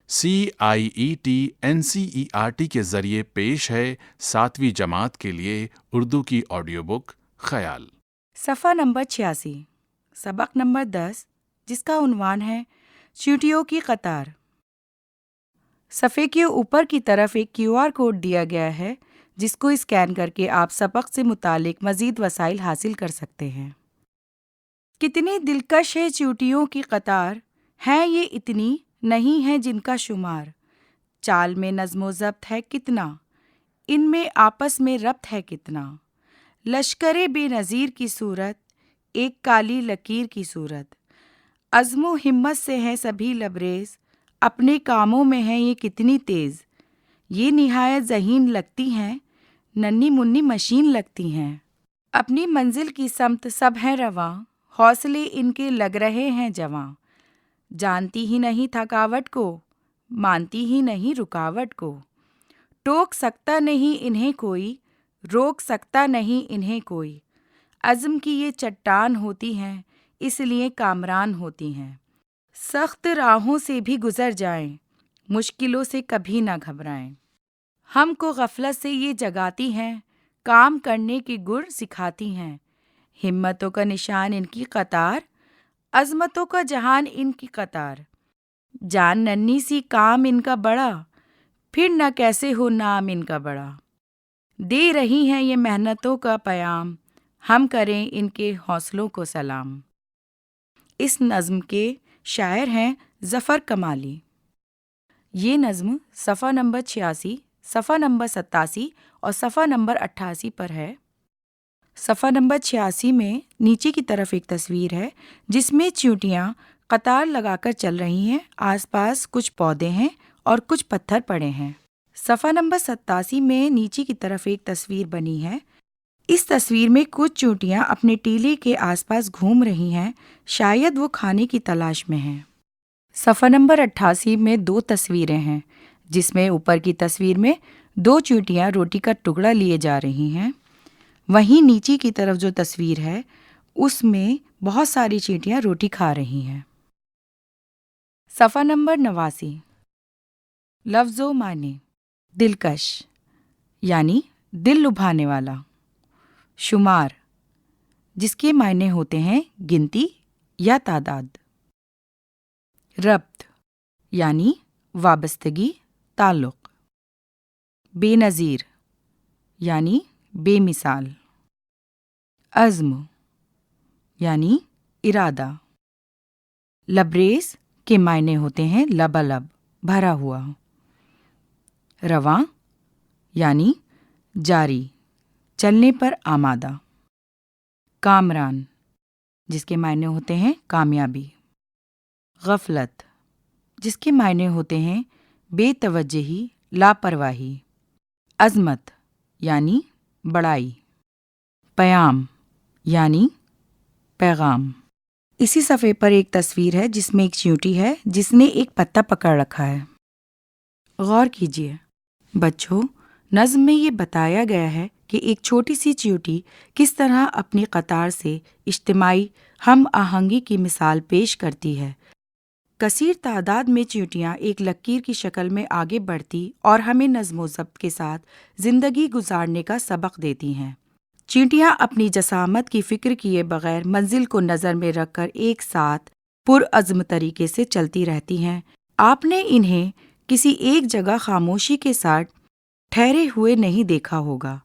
CIET NCERT کے ذریعے پیش ہے 7ویں جماعت کے لیے اردو کی آڈیو بک خیال۔ صفحہ نمبر 86، سبق نمبر 10، جس کا عنوان ہے چیونٹیوں کی قطار۔ صفحے کے اوپر کی طرف ایک QR کوڈ دیا گیا ہے جس کو اسکین کر کے آپ سبق سے متعلق مزید وسائل حاصل کر سکتے ہیں۔ کتنی دلکش ہے چیونٹیوں کی قطار، ہیں یہ اتنی نہیں ہے جن کا شمار۔ چال میں نظم و ضبط ہے کتنا، ان میں آپس میں ربط ہے کتنا۔ لشکر بے نظیر کی صورت، ایک کالی لکیر کی صورت۔ عزم و ہمت سے ہیں سبھی لبریز، اپنے کاموں میں ہیں یہ کتنی تیز۔ یہ نہایت ذہین لگتی ہیں، ننھی منی مشین لگتی ہیں۔ اپنی منزل کی سمت سب ہیں رواں، حوصلے ان کے لگ رہے ہیں جواں۔ جانتی ہی نہیں تھکاوٹ کو، مانتی ہی نہیں رکاوٹ کو۔ ٹوک سکتا نہیں انہیں کوئی، روک سکتا نہیں انہیں کوئی۔ عزم کی یہ چٹان ہوتی ہیں، اس لیے کامران ہوتی ہیں۔ سخت راہوں سے بھی گزر جائیں، مشکلوں سے کبھی نہ گھبرائیں۔ ہم کو غفلت سے یہ جگاتی ہیں، کام کرنے کے گر سکھاتی ہیں۔ ہمتوں کا نشان ان کی قطار، عظمتوں کا جہان ان کی قطار۔ جان ننھی سی کام ان کا بڑا، پھر نہ کیسے ہو نام ان کا بڑا۔ دے رہی ہیں یہ محنتوں کا پیام، ہم کریں ان کے حوصلوں کو سلام۔ اس نظم کے شاعر ہیں ظفر کمالی۔ یہ نظم صفحہ نمبر 86، صفحہ نمبر 87 اور صفحہ نمبر 88 پر ہے۔ صفحہ نمبر 86 میں نیچے کی طرف ایک تصویر ہے جس میں چیونٹیاں قطار لگا کر چل رہی ہیں، آس پاس کچھ پودے ہیں اور کچھ پتھر پڑے ہیں۔ صفحہ نمبر 87 میں نیچے کی طرف ایک تصویر بنی ہے۔ اس تصویر میں کچھ چیونٹیاں اپنے ٹیلے کے آس پاس گھوم رہی ہیں، شاید وہ کھانے کی تلاش میں ہیں۔ صفحہ نمبر 88 میں 2 تصویریں ہیں جس میں اوپر کی تصویر میں 2 چیونٹیاں روٹی کا ٹکڑا لیے جا رہی ہیں، وہیں نیچے کی طرف جو تصویر ہے اس میں بہت ساری چیونٹیاں روٹی کھا رہی ہیں۔ صفحہ نمبر 89، لفظ و معنی۔ دلکش یعنی دل لبھانے والا۔ شمار جس کے معنی ہوتے ہیں گنتی یا تعداد۔ ربط یعنی وابستگی، تعلق۔ بے نظیر یعنی بے مثال۔ عزم یعنی ارادہ۔ لبریز کے معنی ہوتے ہیں لبالب، بھرا ہوا۔ رواں یعنی جاری، چلنے پر آمادہ۔ کامران جس کے معنی ہوتے ہیں کامیابی۔ غفلت جس کے معنی ہوتے ہیں بے توجہی، لاپرواہی۔ عظمت یعنی بڑائی۔ پیام یعنی پیغام۔ اسی صفحے پر ایک تصویر ہے جس میں ایک چیونٹی ہے جس نے ایک پتا پکڑ رکھا ہے۔ غور کیجیے بچوں، نظم میں یہ بتایا گیا ہے کہ ایک چھوٹی سی چیونٹی کس طرح اپنی قطار سے اجتماعی ہم آہنگی کی مثال پیش کرتی ہے۔ کثیر تعداد میں چیونٹیاں ایک لکیر کی شکل میں آگے بڑھتی اور ہمیں نظم و ضبط کے ساتھ زندگی گزارنے کا سبق دیتی ہیں۔ چیونٹیاں اپنی جسامت کی فکر کیے بغیر منزل کو نظر میں رکھ کر ایک ساتھ پرعزم طریقے سے چلتی رہتی ہیں۔ آپ نے انہیں کسی ایک جگہ خاموشی کے ساتھ ٹھہرے ہوئے نہیں دیکھا ہوگا،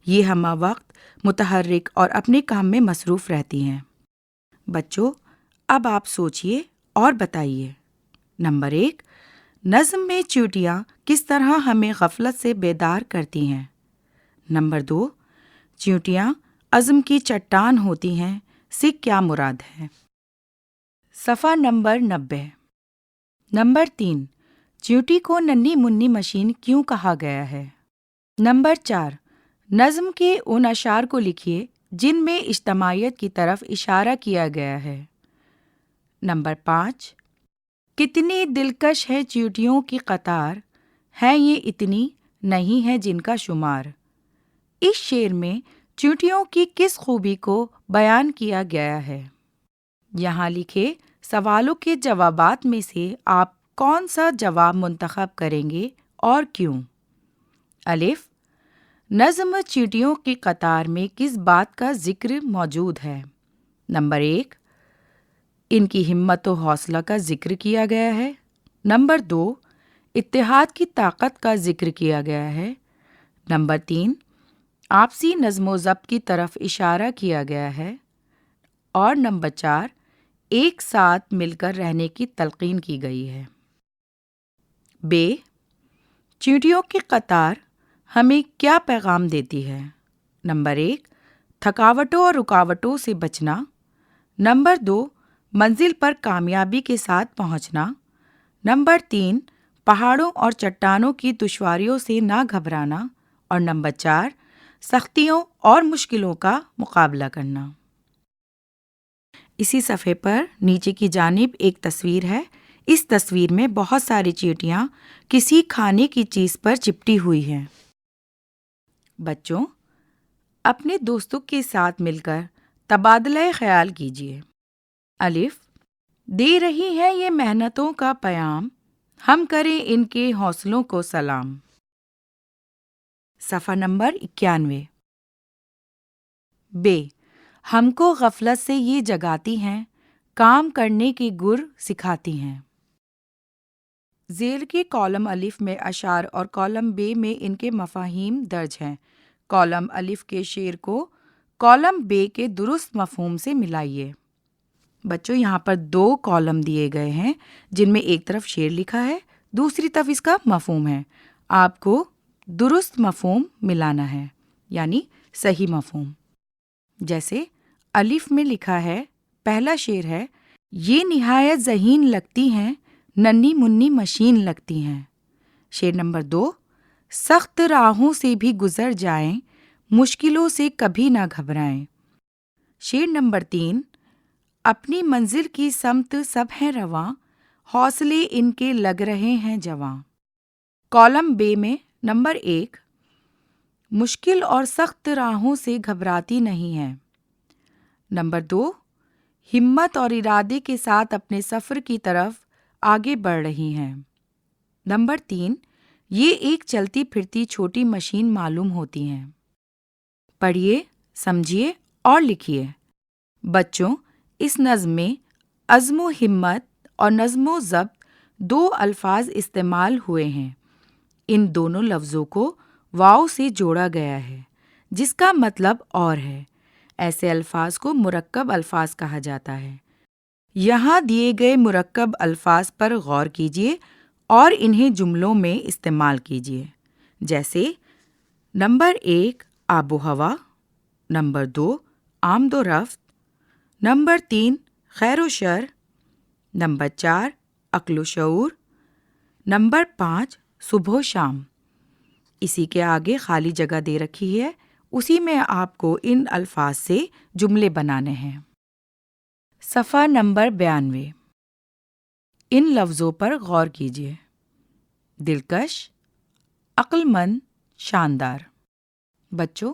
یہ ہمہ وقت متحرک اور اپنے کام میں مصروف رہتی ہیں۔ بچوں، اب آپ سوچئے اور بتائیے۔ نمبر 1، نظم میں چیونٹیاں کس طرح ہمیں غفلت سے بیدار کرتی ہیں۔ نمبر 2، چیونٹیاں عزم کی چٹان ہوتی ہیں سے کیا مراد ہے۔ صفحہ نمبر 90۔ نمبر 3، چیونٹی کو ننھی منی مشین کیوں کہا گیا ہے۔ نمبر 4، نظم کے ان اشعار کو لکھیے جن میں اجتماعیت کی طرف اشارہ کیا گیا ہے۔ نمبر 5، کتنی دلکش ہے چیونٹیوں کی قطار، ہیں یہ اتنی نہیں ہے جن کا شمار۔ اس شعر میں چیونٹیوں کی کس خوبی کو بیان کیا گیا ہے؟ یہاں لکھے سوالوں کے جوابات میں سے آپ کون سا جواب منتخب کریں گے اور کیوں؟ الف، نظم چیٹیوں کی قطار میں کس بات کا ذکر موجود ہے؟ نمبر 1، ان کی ہمت و حوصلہ کا ذکر کیا گیا ہے۔ نمبر 2، اتحاد کی طاقت کا ذکر کیا گیا ہے۔ نمبر 3، آپسی نظم و ضبط کی طرف اشارہ کیا گیا ہے۔ اور نمبر 4، ایک ساتھ مل کر رہنے کی تلقین کی گئی ہے۔ بے، چیونٹیوں کی قطار ہمیں کیا پیغام دیتی ہے؟ نمبر 1، تھکاوٹوں اور رکاوٹوں سے بچنا۔ نمبر 2، منزل پر کامیابی کے ساتھ پہنچنا۔ نمبر 3، پہاڑوں اور چٹانوں کی دشواریوں سے نہ گھبرانا۔ اور نمبر 4، سختیوں اور مشکلوں کا مقابلہ کرنا۔ اسی صفحے پر نیچے کی جانب ایک تصویر ہے۔ اس تصویر میں بہت ساری چیٹیاں کسی کھانے کی چیز پر چپٹی ہوئی ہیں۔ بچوں، اپنے دوستوں کے ساتھ مل کر تبادلہ خیال کیجیے۔ الف، دے رہی ہے یہ محنتوں کا پیام، ہم کریں ان کے حوصلوں کو سلام۔ صفحہ نمبر 91۔ بے، ہم کو غفلت سے یہ جگاتی ہیں، کام کرنے کے گر سکھاتی ہیں۔ ذیل کے کالم الف میں اشعار اور کالم بے میں ان کے مفاہیم درج ہیں۔ کالم الف کے شعر کو کالم بے کے درست مفہوم سے ملائیے۔ بچوں، یہاں پر 2 کالم دیے گئے ہیں جن میں ایک طرف شعر لکھا ہے، دوسری طرف اس کا مفہوم ہے۔ آپ کو درست مفہوم ملانا ہے، یعنی صحیح مفہوم۔ جیسے الف میں لکھا ہے، پہلا شعر ہے، یہ نہایت ذہین لگتی ہیں، ننھی منی مشین لگتی ہیں۔ شعر نمبر 2، سخت راہوں سے بھی گزر جائیں، مشکلوں سے کبھی نہ گھبرائیں۔ شعر نمبر 3، اپنی منزل کی سمت سب ہیں رواں، حوصلے ان کے لگ رہے ہیں جواں۔ کالم بے میں نمبر 1، مشکل اور سخت راہوں سے گھبراتی نہیں ہیں۔ نمبر 2، ہمت اور ارادے کے ساتھ اپنے سفر کی طرف آگے بڑھ رہی ہیں۔ نمبر 3، یہ ایک چلتی پھرتی چھوٹی مشین معلوم ہوتی ہیں۔ پڑھیے، سمجھیے اور لکھیے۔ بچوں، اس نظم میں عزم و ہمت اور نظم و ضبط 2 الفاظ استعمال ہوئے ہیں۔ ان دونوں لفظوں کو واو سے جوڑا گیا ہے، جس کا مطلب اور ہے۔ ایسے الفاظ کو مرکب الفاظ کہا جاتا ہے۔ یہاں دیے گئے مرکب الفاظ پر غور کیجیے اور انہیں جملوں میں استعمال کیجیے۔ جیسے نمبر 1، آب و ہوا۔ نمبر 2، آمد و رفت۔ نمبر 3، خیر و شر۔ نمبر 4، عقل و شعور۔ نمبر 5، صبح و شام۔ اسی کے آگے خالی جگہ دے رکھی ہے، اسی میں آپ کو ان الفاظ سے جملے بنانے ہیں۔ صفحہ نمبر 92۔ ان لفظوں پر غور کیجیے۔ دلکش، عقل مند، شاندار۔ بچوں،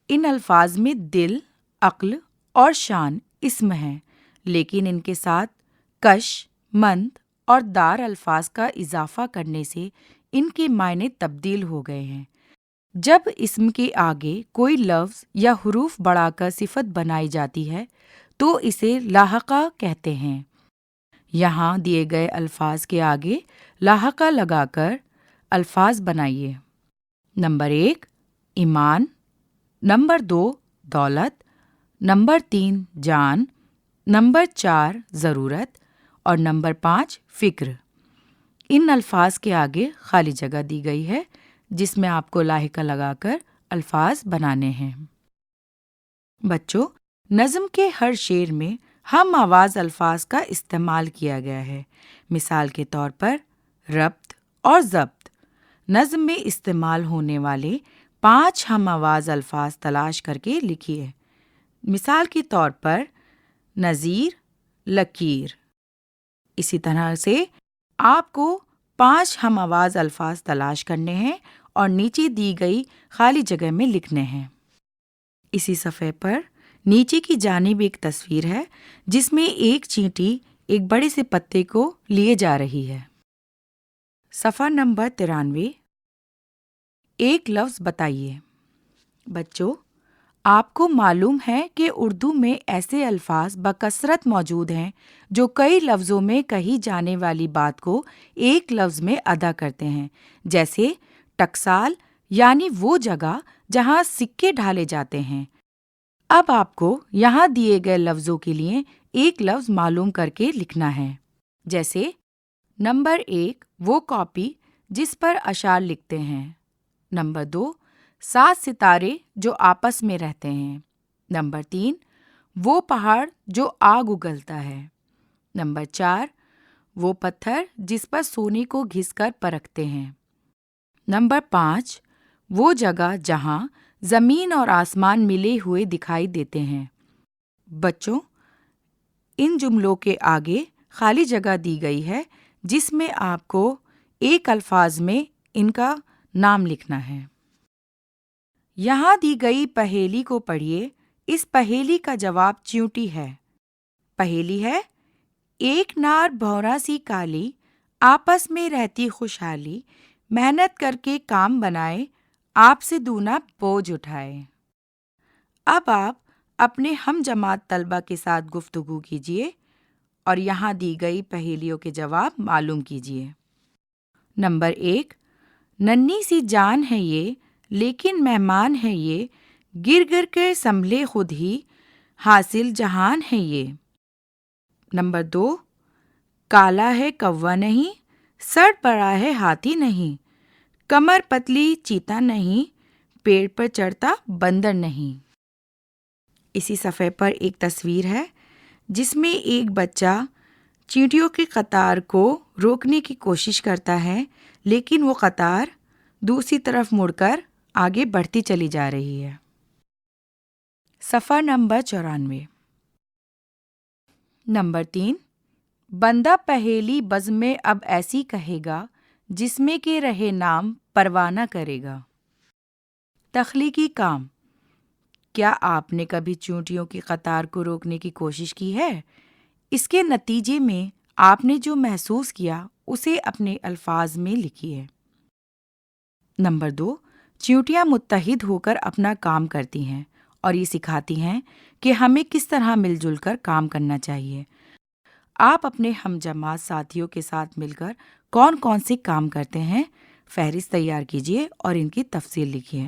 ان الفاظ میں دل، عقل اور شان اسم ہیں، لیکن ان کے ساتھ کش، مند اور دار الفاظ کا اضافہ کرنے سے ان کے معنی تبدیل ہو گئے ہیں۔ جب اسم کے آگے کوئی لفظ یا حروف بڑھا کر صفت بنائی جاتی ہے تو اسے لاحقہ کہتے ہیں۔ یہاں دیے گئے الفاظ کے آگے لاحقہ لگا کر الفاظ بنائیے۔ نمبر 1، ایمان۔ نمبر 2، دولت۔ نمبر 3، جان۔ نمبر 4، ضرورت۔ اور نمبر 5، فکر۔ ان الفاظ کے آگے خالی جگہ دی گئی ہے جس میں آپ کو لاحقہ لگا کر الفاظ بنانے ہیں۔ بچوں، نظم کے ہر شعر میں ہم آواز الفاظ کا استعمال کیا گیا ہے۔ مثال کے طور پر ربط اور ضبط۔ نظم میں استعمال ہونے والے 5 ہم آواز الفاظ تلاش کر کے لکھیے۔ مثال کے طور پر نظیر، لکیر۔ اسی طرح سے آپ کو 5 ہم آواز الفاظ تلاش کرنے ہیں اور نیچے دی گئی خالی جگہ میں لکھنے ہیں۔ اسی صفحے پر نیچے کی جانب ایک تصویر ہے جس میں ایک چینٹی ایک بڑے سے پتے کو لیے جا رہی ہے۔ صفحہ نمبر 93 ایک لفظ بتائیے۔ بچوں، آپ کو معلوم ہے کہ اردو میں ایسے الفاظ بکثرت موجود ہیں جو کئی لفظوں میں کہی جانے والی بات کو ایک لفظ میں ادا کرتے ہیں، جیسے ٹکسال یعنی وہ جگہ جہاں سکے ڈھالے جاتے ہیں۔ اب آپ کو یہاں دیے گئے لفظوں کے لیے ایک لفظ معلوم کر کے لکھنا ہے، جیسے نمبر 1 وہ کاپی جس پر اشعار لکھتے ہیں، نمبر 2 7 ستارے جو آپس میں رہتے ہیں، نمبر 3 وہ پہاڑ جو آگ اگلتا ہے، نمبر 4 وہ پتھر جس پر سونے کو گھس کر پرکھتے ہیں، نمبر 5 وہ جگہ جہاں زمین اور آسمان ملے ہوئے دکھائی دیتے ہیں۔ بچوں، ان جملوں کے آگے خالی جگہ دی گئی ہے جس میں آپ کو ایک الفاظ میں ان کا نام لکھنا ہے۔ یہاں دی گئی پہیلی کو پڑھیے۔ اس پہیلی کا جواب چیونٹی ہے۔ پہیلی ہے، ایک نار بھونرا سی کالی، آپس میں رہتی خوشحالی، محنت کر کے کام بنائے، آپ سے دونا بوجھ اٹھائے۔ اب آپ اپنے ہم جماعت طلبہ کے ساتھ گفتگو کیجیے اور یہاں دی گئی پہیلیوں کے جواب معلوم کیجیے۔ نمبر 1 ننھی سی جان ہے یہ، لیکن مہمان ہے یہ، گر گر کے سنبھلے خود ہی، حاصل جہان ہے یہ۔ نمبر 2 کالا ہے کوا نہیں، سر پڑا ہے ہاتھی نہیں، کمر پتلی چیتا نہیں، پیڑ پر چڑھتا بندر نہیں۔ اسی صفحے پر ایک تصویر ہے جس میں ایک بچہ چیونٹیوں کی قطار کو روکنے کی کوشش کرتا ہے، لیکن وہ قطار دوسری طرف مڑ کر آگے بڑھتی چلی جا رہی ہے۔ صفحہ نمبر 94 نمبر 3 بندہ پہیلی بزم میں اب ایسی کہے گا، جس میں کہ رہے نام پروانہ کرے گا۔ تخلیقی کام۔ کیا آپ نے کبھی چیونٹیوں کی قطار کو روکنے کی کوشش کی ہے؟ اس کے نتیجے میں آپ نے جو محسوس کیا اسے اپنے الفاظ میں لکھیے۔ نمبر 2 چیونٹیاں متحد ہو کر اپنا کام کرتی ہیں اور یہ سکھاتی ہیں کہ ہمیں کس طرح مل جل کر کام کرنا چاہیے۔ آپ اپنے ہم جماعت ساتھیوں کے ساتھ مل کر کون کون سے کام کرتے ہیں، فہرست تیار کیجیے اور ان کی تفصیل لکھیے۔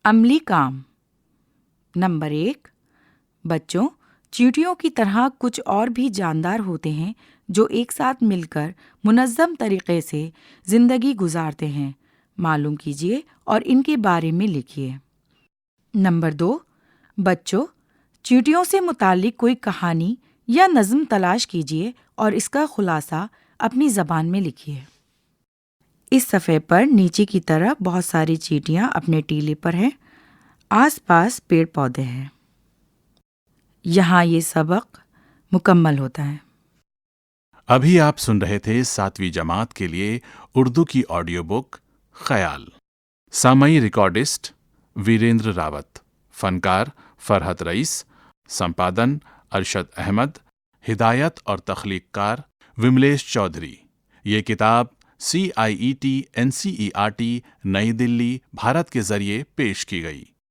عملی کام۔ نمبر 1 بچوں، چیونٹیوں کی طرح کچھ اور بھی جاندار ہوتے ہیں جو ایک ساتھ مل کر منظم طریقے سے زندگی گزارتے ہیں، معلوم کیجیے اور ان کے بارے میں لکھیے۔ نمبر 2 بچوں، چیونٹیوں سے متعلق کوئی کہانی یا نظم تلاش کیجیے اور اس کا خلاصہ اپنی زبان میں لکھیے۔ اس صفحے پر نیچے کی طرف بہت ساری چیونٹیاں اپنے ٹیلے پر ہیں، آس پاس پیڑ پودے ہیں۔ یہاں یہ سبق مکمل ہوتا ہے۔ ابھی آپ سن رہے تھے 7ویں جماعت کے لیے اردو کی آڈیو بک خیال۔ سامعی ریکارڈسٹ ویریندر راوت، فنکار فرحت رئیس، سمپادن ارشد احمد، ہدایت اور تخلیق کار وملیش چودھری۔ یہ کتاب CIET NCERT نئی دلی، بھارت کے ذریعے پیش کی گئی۔